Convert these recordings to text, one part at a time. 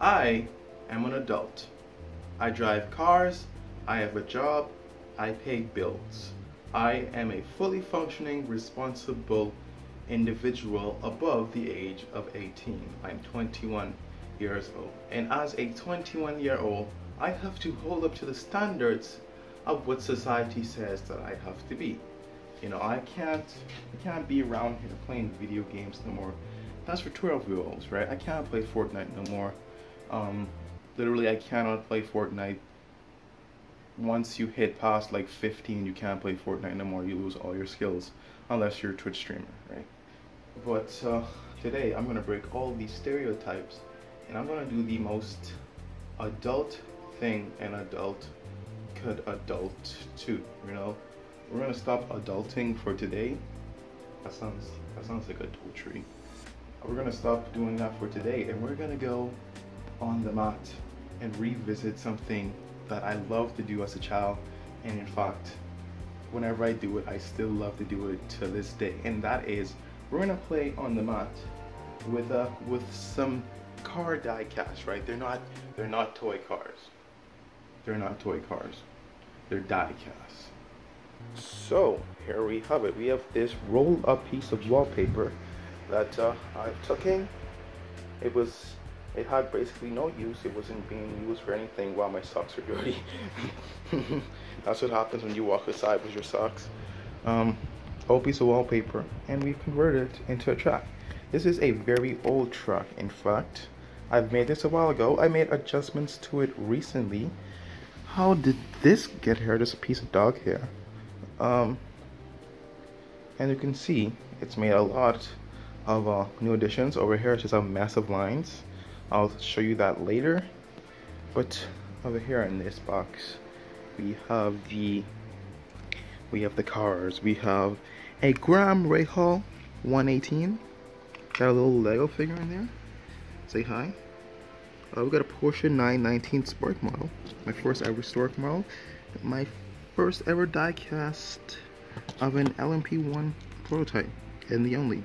I am an adult. I drive cars, I have a job, I pay bills. I am a fully functioning, responsible individual above the age of 18. I'm 21 years old. And as a 21-year-old, I have to hold up to the standards of what society says that I have to be. You know, I can't be around here playing video games no more. That's for 12-year-olds, right? I can't play Fortnite no more. Literally, I cannot play Fortnite. Once you hit past like 15, you can't play Fortnite no more. You lose all your skills unless you're a Twitch streamer, right? But today, I'm gonna break all these stereotypes, and I'm gonna do the most adult thing an adult could adult to. You know, we're gonna stop adulting for today. That sounds like adultery. We're gonna stop doing that for today, and we're gonna go on the mat and revisit something that I loved to do as a child, and in fact, whenever I do it, I still love to do it to this day. And that is, we're gonna play on the mat with some car die cast, right? They're not toy cars. They're not toy cars. They're die casts. So here we have it. We have this rolled up piece of wallpaper that I took in. It had basically no use. It wasn't being used for anything while my socks were dirty. That's what happens when you walk outside with your socks. Old piece of wallpaper, and we've converted it into a track. This is a very old track. In fact, I've made this a while ago. I made adjustments to it recently. How did this get here? There's a piece of dog hair. And you can see it's made a lot of new additions. Over here, it's just a mess of lines. I'll show you that later. But over here in this box, we have the cars. We have a Graham Rahal 118. Got a little Lego figure in there. Say hi. We got a Porsche 919 Sport model. My first ever Sport model. My first ever die cast of an LMP1 prototype, and the only.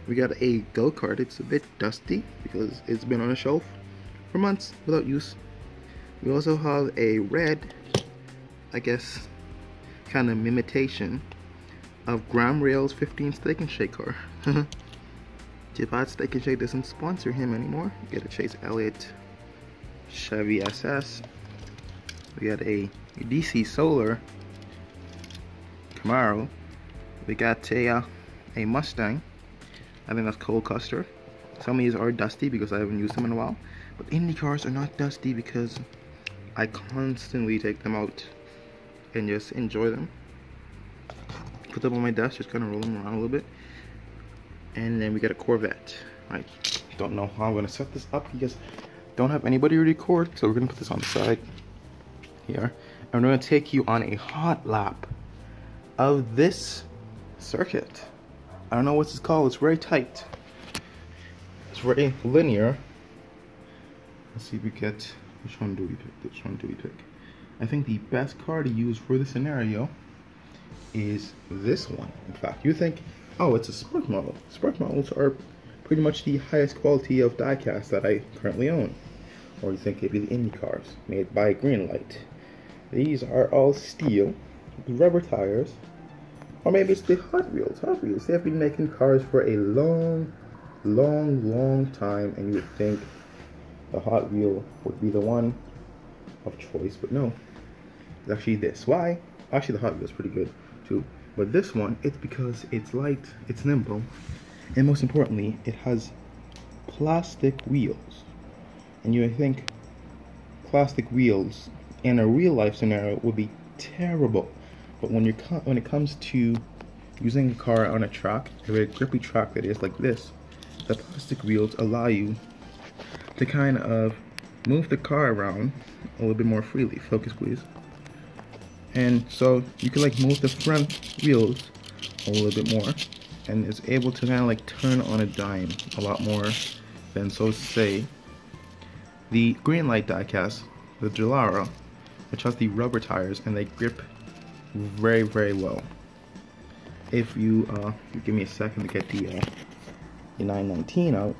We got a go-kart. It's a bit dusty because it's been on a shelf for months without use. We also have a red, I guess, kind of imitation of Graham Rail's 15 Steak and Shake car. Too bad Steak and Shake doesn't sponsor him anymore. We got a Chase Elliott Chevy SS. We got a DC Solar Camaro. We got a Mustang. I think that's Cole Custer. Some of these are dusty because I haven't used them in a while. But Indy cars are not dusty because I constantly take them out and just enjoy them. Put them on my desk, just kind of roll them around a little bit. And then we got a Corvette. I don't know how I'm going to set this up because I don't have anybody to record. So we're going to put this on the side here. And we're going to take you on a hot lap of this circuit. I don't know what it's called. It's very tight. It's very linear. Let's see if we get, which one do we pick? Which one do we pick? I think the best car to use for this scenario is this one. In fact, you think, oh, it's a Sport model. Sport models are pretty much the highest quality of diecast that I currently own. Or you think maybe the Indy cars made by Greenlight. These are all steel with rubber tires. Or maybe it's the Hot Wheels. Hot Wheels. They have been making cars for a long time, and you would think the Hot Wheel would be the one of choice, but no. It's actually this. Why? Actually, the Hot Wheel is pretty good too. But this one, it's because it's light, it's nimble, and most importantly, it has plastic wheels. And you would think plastic wheels in a real life scenario would be terrible. But when it comes to using a car on a track, a very grippy track that is like this, the plastic wheels allow you to kind of move the car around a little bit more freely. Focus, please. And so you can like move the front wheels a little bit more, and it's able to kind of like turn on a dime a lot more than, so say, the Greenlight diecast, the Gelara, which has the rubber tires and they grip very well. If you give me a second to get the 919 out,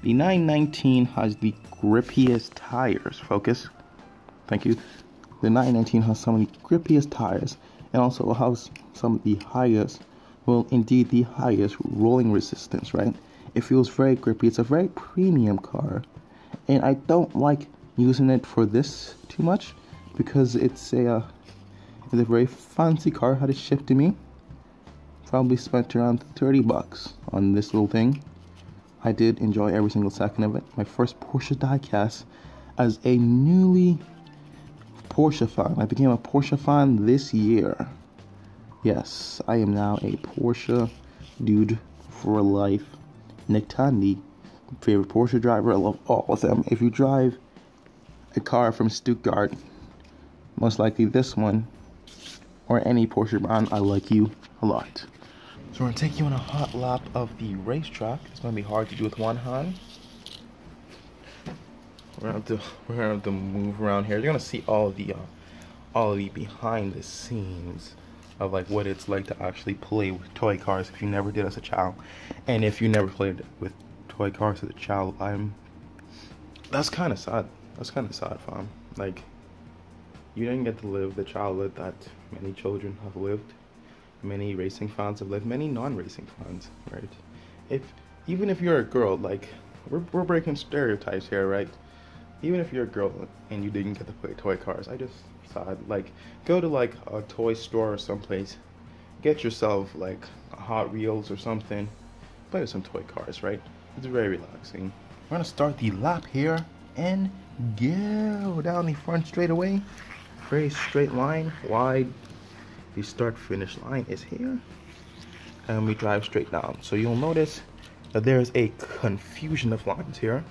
The 919 has the grippiest tires. Focus. Thank you. The 919 has some of the grippiest tires and also has some of the highest, well, indeed the highest rolling resistance, right? It feels very grippy. It's a very premium car, and I don't like using it for this too much because it's a very fancy car. Had it shipped to me. Probably spent around 30 bucks on this little thing. I did enjoy every single second of it. My first Porsche diecast as a newly Porsche fan. I became a Porsche fan this year. Yes, I am now a Porsche dude for life. Nick Tandy, favorite Porsche driver. I love all of them. If you drive a car from Stuttgart, most likely this one, or any Porsche brand, I like you a lot. So we're gonna take you on a hot lap of the racetrack. It's gonna be hard to do with one hand. We're gonna have to move around here. You're gonna see all of the behind the scenes of like what it's like to actually play with toy cars if you never did as a child, and if you never played with toy cars as a child. That's kind of sad. That's kind of sad, fam. Like, you didn't get to live the childhood that many children have lived. Many racing fans have lived, many non-racing fans, right? Even if you're a girl, like, we're breaking stereotypes here, right? Even if you're a girl and you didn't get to play toy cars, I just sad. Like, go to like a toy store or someplace, get yourself like a Hot Wheels or something, play with some toy cars, right? It's very relaxing. We're gonna start the lap here and go down the front straightaway. Very straight line, wide. The start finish line is here, and we drive straight down. So you'll notice that there's a confusion of lines here.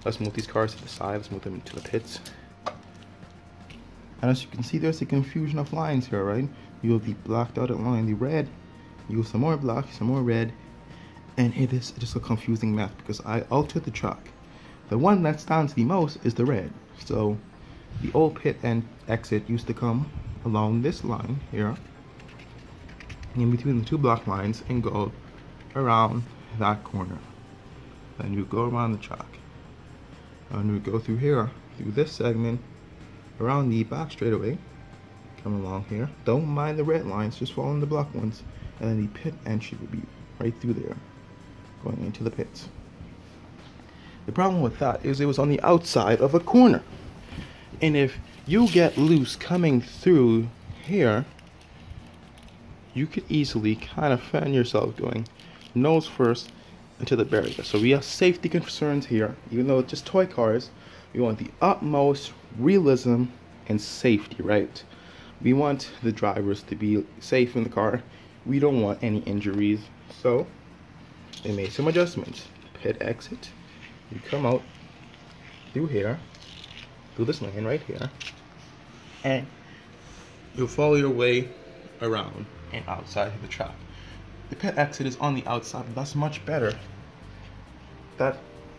Let's move these cars to the side. Let's move them into the pits. And as you can see, there's a confusion of lines here, right? You have the black dotted line, the red. You have some more black, some more red, and it is just a confusing mess because I altered the track. The one that stands the most is the red. So the old pit and exit used to come along this line here, in between the two black lines, and go around that corner. Then you go around the track, and we go through here, through this segment, around the back straightaway, come along here. Don't mind the red lines, just follow the black ones, and then the pit entry will be right through there, going into the pits. The problem with that is it was on the outside of a corner, and if you get loose coming through here, you could easily kind of fan yourself going nose first into the barrier. So we have safety concerns here. Even though it's just toy cars, we want the utmost realism and safety, right? We want the drivers to be safe in the car. We don't want any injuries. So they made some adjustments. Pit exit, you come out through here, through this lane right here, and you'll follow your way around and outside of the track. The pit exit is on the outside, but that's much better. That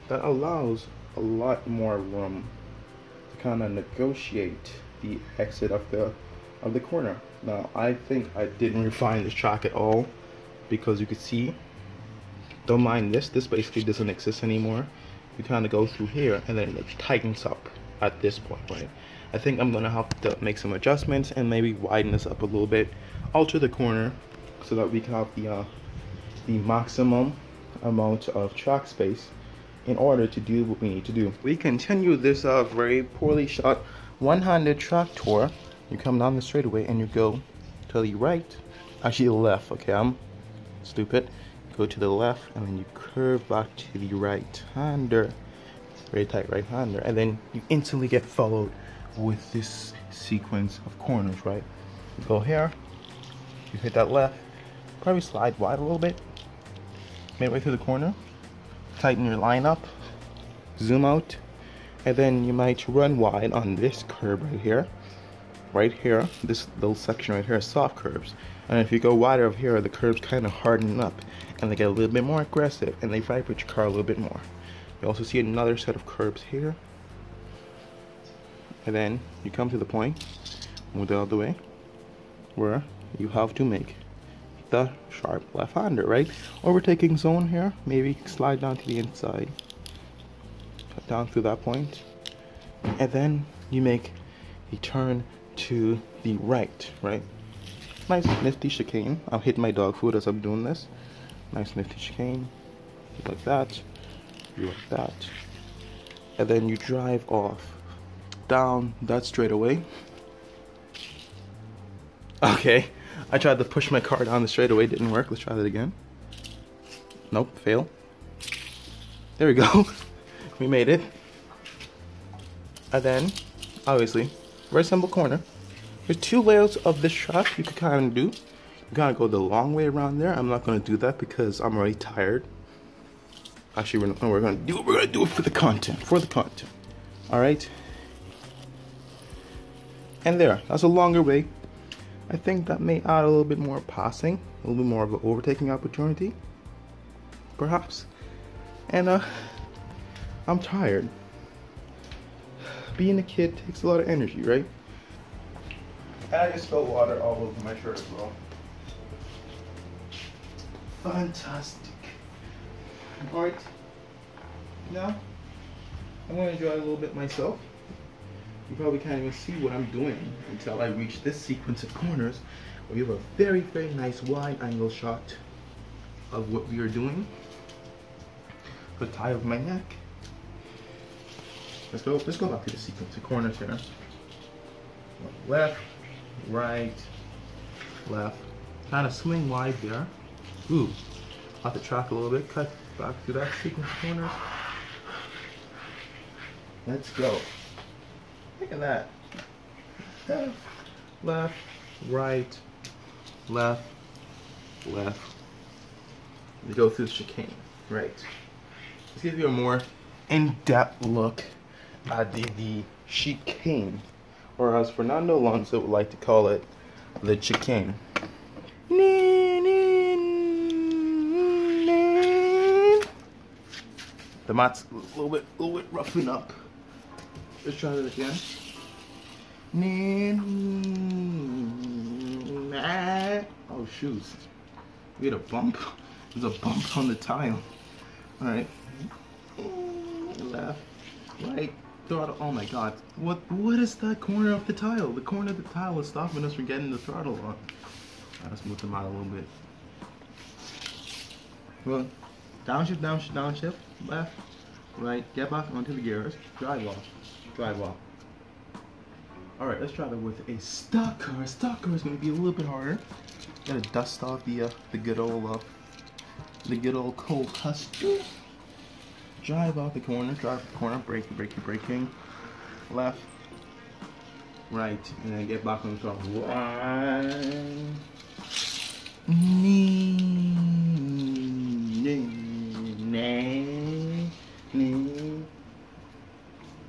allows a lot more room to kind of negotiate the exit of the corner. Now, I think I didn't refine this track at all, because you could see, don't mind this basically doesn't exist anymore. You kind of go through here and then it tightens up at this point, right? I think I'm gonna have to make some adjustments and maybe widen this up a little bit, alter the corner so that we can have the maximum amount of track space in order to do what we need to do. We continue this very poorly shot one-handed track tour. You come down the straightaway and you go to the right, actually the left, okay, I'm stupid. Go to the left and then you curve back to the right-hander, very tight right-hander, and then you instantly get followed with this sequence of corners, right? You go here, you hit that left, probably slide wide a little bit, midway through the corner, tighten your line up, zoom out, and then you might run wide on this curve right here, this little section right here is soft curves, and if you go wider over here, the curves kind of harden up and they get a little bit more aggressive and they vibrate your car a little bit more. You also see another set of curves here, and then you come to the point, move the other way, where you have to make the sharp left-hander, right? Overtaking zone here, maybe slide down to the inside, down through that point, and then you make a turn to the right, right? Nice nifty chicane. I'm hitting my dog food as I'm doing this. Nice nifty chicane. You like that. You like that. And then you drive off down that straightaway. Okay, I tried to push my car down the straightaway, didn't work. Let's try that again. Nope, fail. There we go. We made it. And then, obviously, very simple corner. There's two layouts of this track you could kind of do. You kind of go the long way around there. I'm not going to do that because I'm already tired. Actually, we're going to do it for the content. All right. And there, that's a longer way. I think that may add a little bit more passing, a little bit more of an overtaking opportunity, perhaps. And I'm tired. Being a kid takes a lot of energy, right? And I just spilled water all over my shirt as well. Fantastic. Alright. Now, I'm going to enjoy a little bit myself. You probably can't even see what I'm doing until I reach this sequence of corners where you have a very, very nice wide angle shot of what we are doing. The tie of my neck. Let's go back to the sequence of corners here. Left, right, left. Kind of swing wide there. Ooh, off the track a little bit. Cut back to that sequence of corners. Let's go. Look at that. Left, right, left, left. We go through the chicane. Right. Let's give you a more in-depth look at the chicane, or as Fernando Alonso would like to call it, the chicane. The mat's a little bit roughing up. Let's try that again. Oh shoes. We had a bump. There's a bump on the tile. Alright. Left, right, throttle. Oh my god. What is that corner of the tile? The corner of the tile is stopping us from getting the throttle on. Let's move them out a little bit. Well, downshift, downshift, downshift. Left, right, get back onto the gears. Drive off. Drive off. Alright, let's try that with a stock car. A stock car is going to be a little bit harder. Gotta dust off the good old cold custard. Drive off the corner, braking. Left, right, and then get back on the throttle.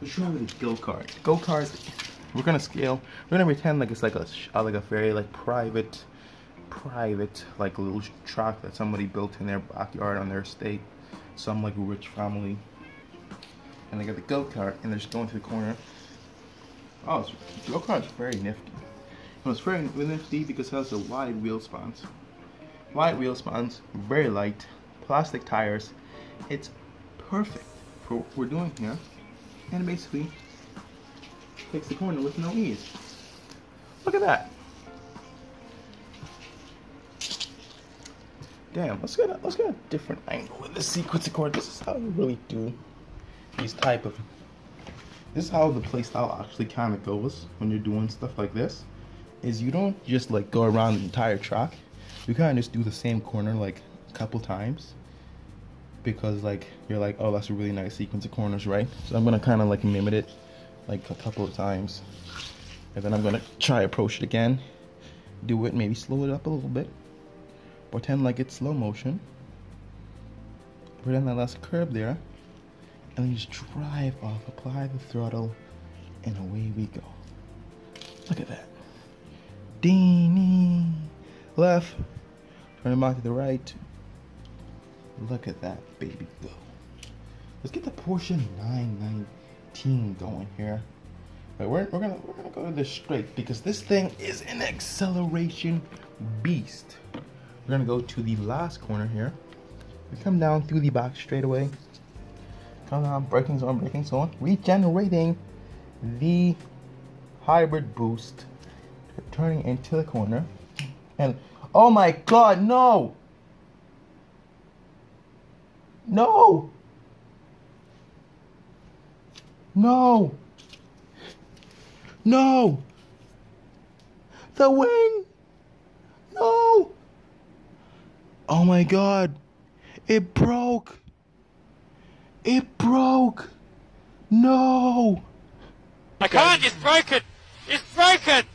Let's try with a go-kart. Go-karts, we're gonna scale. We're gonna pretend like it's like a very like private like little track that somebody built in their backyard on their estate. Some like rich family, and they got the go-kart and they're just going to the corner. Oh, go-kart's very nifty. It's very nifty because it has a wide wheel spans. Very light, plastic tires. It's perfect for what we're doing here, and it basically takes the corner with no ease. Look at that. Damn, let's get a different angle with this sequence of corners. This is how you really do these type of. This is how the playstyle actually kind of goes when you're doing stuff like this. Is you don't just like go around the entire track. You kind of just do the same corner like a couple times, because like you're like, oh, that's a really nice sequence of corners, right? So I'm gonna kind of like mimic it like a couple of times, and then I'm gonna try approach it again, do it, maybe slow it up a little bit. Pretend like it's slow motion. Pretend that that's a curb there. And then just drive off, apply the throttle, and away we go. Look at that. Ding, left, turn it back to the right. Look at that baby go. Let's get the Porsche 919 going here. But we're gonna go to this straight because this thing is an acceleration beast. We're gonna go to the last corner here. We come down through the back straightaway. Come on, braking zone. Regenerating the hybrid boost. Turning into the corner. And oh my god, no! No! No! No! The wing! No! Oh my god! It broke! It broke! No! I can't! It's broken! It's broken!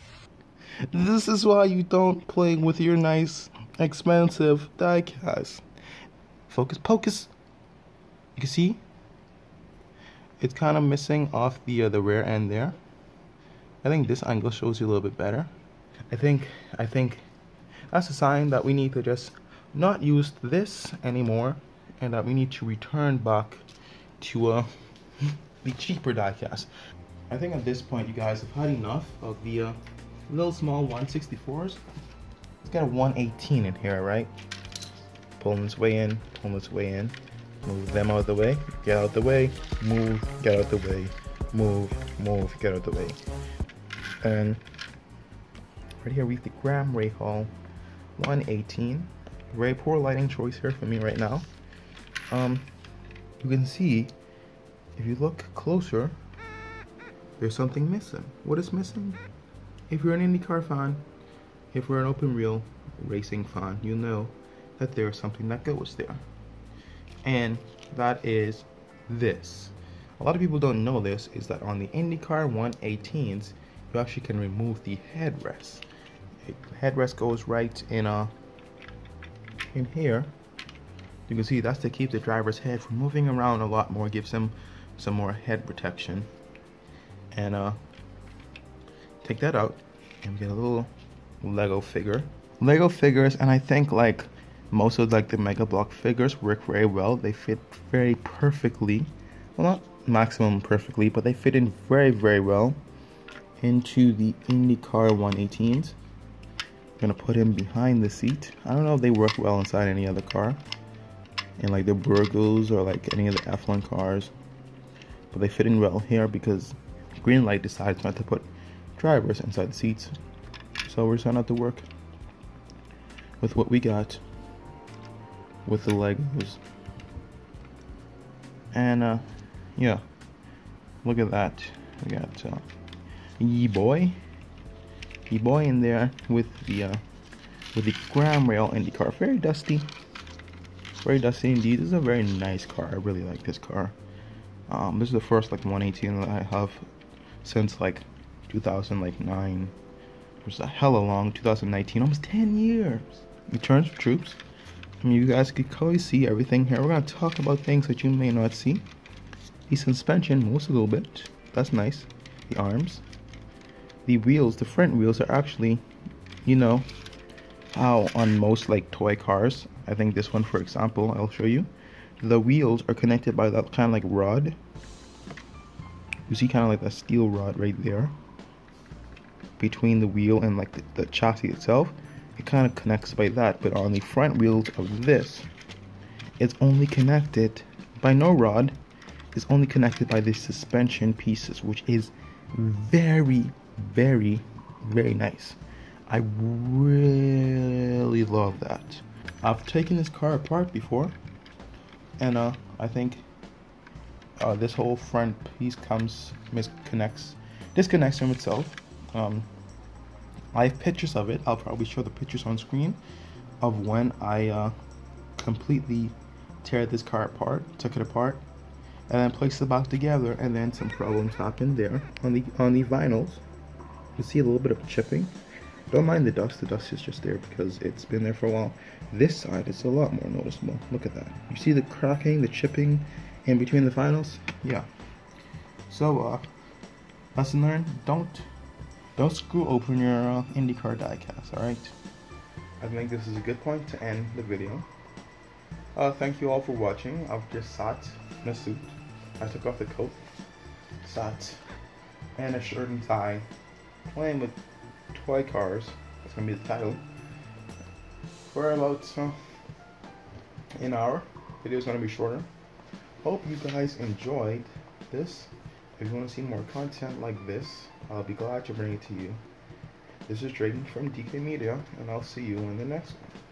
This is why you don't play with your nice, expensive diecast. Focus, pocus! You can see? It's kind of missing off the rear end there. I think this angle shows you a little bit better. I think that's a sign that we need to just not use this anymore, and that we need to return back to the cheaper diecast. I think at this point you guys have had enough of the little small 164s. It's got a 118 in here, right? Pulling this way in, pulling this way in. Move them out of the way, get out of the way, move, get out of the way, move, get out of the way. And right here we have the Graham Rahal 118. Very poor lighting choice here for me right now. You can see, if you look closer, there's something missing. What is missing? If you're an IndyCar fan, if you're an open wheel racing fan, you know that there's something that goes there. And that is this. A lot of people don't know this, is that on the IndyCar 118s, you actually can remove the headrest. The headrest goes right in here. You can see that's to keep the driver's head from moving around a lot more, gives him some more head protection. And take that out and get a little Lego figure. Lego figures, and I think like most of like the Mega Block figures work very well. They fit very perfectly. Well, not maximum perfectly, but they fit in very, very well into the IndyCar 118s. I'm gonna put him behind the seat. I don't know if they work well inside any other car, in like the Burgos or like any of the F1 cars, but they fit in well here because Greenlight decides not to put drivers inside the seats. So we're trying not to work with what we got with the Legos. And yeah, look at that. We got ye-boy in there with the Graham Rail IndyCar. Very dusty indeed. This is a very nice car. I really like this car. This is the first like 118 that I have since like 2009. It was a hella long 2019, almost 10 years. Returns for troops. I mean, you guys can clearly see everything here. We're gonna talk about things that you may not see. The suspension moves a little bit. That's nice. The arms. The wheels, the front wheels are actually, you know, how on most like toy cars, I think this one for example, I'll show you. The wheels are connected by that kind of like rod. You see kind of like that steel rod right there between the wheel and like the chassis itself. It kind of connects by that, but on the front wheels of this, it's only connected by no rod. It's only connected by the suspension pieces, which is very, very, very nice. I really love that. I've taken this car apart before, and I think this whole front piece disconnects from itself. I have pictures of it. I'll probably show the pictures on screen of when I completely tear this car apart, took it apart, and then placed it back together, and then some problems happened there on the vinyls. You see a little bit of chipping. Don't mind the dust is just there because it's been there for a while. This side is a lot more noticeable. Look at that. You see the cracking, the chipping in between the vinyls? Yeah. So lesson learned, don't screw open your IndyCar diecast, alright? I think this is a good point to end the video. Thank you all for watching. I've just sat in a suit. I took off the coat, sat in a shirt and tie, playing with toy cars. That's gonna be the title. For about an hour. Video's gonna be shorter. Hope you guys enjoyed this. If you want to see more content like this, I'll be glad to bring it to you. This is Drayden from DKMedia, and I'll see you in the next one.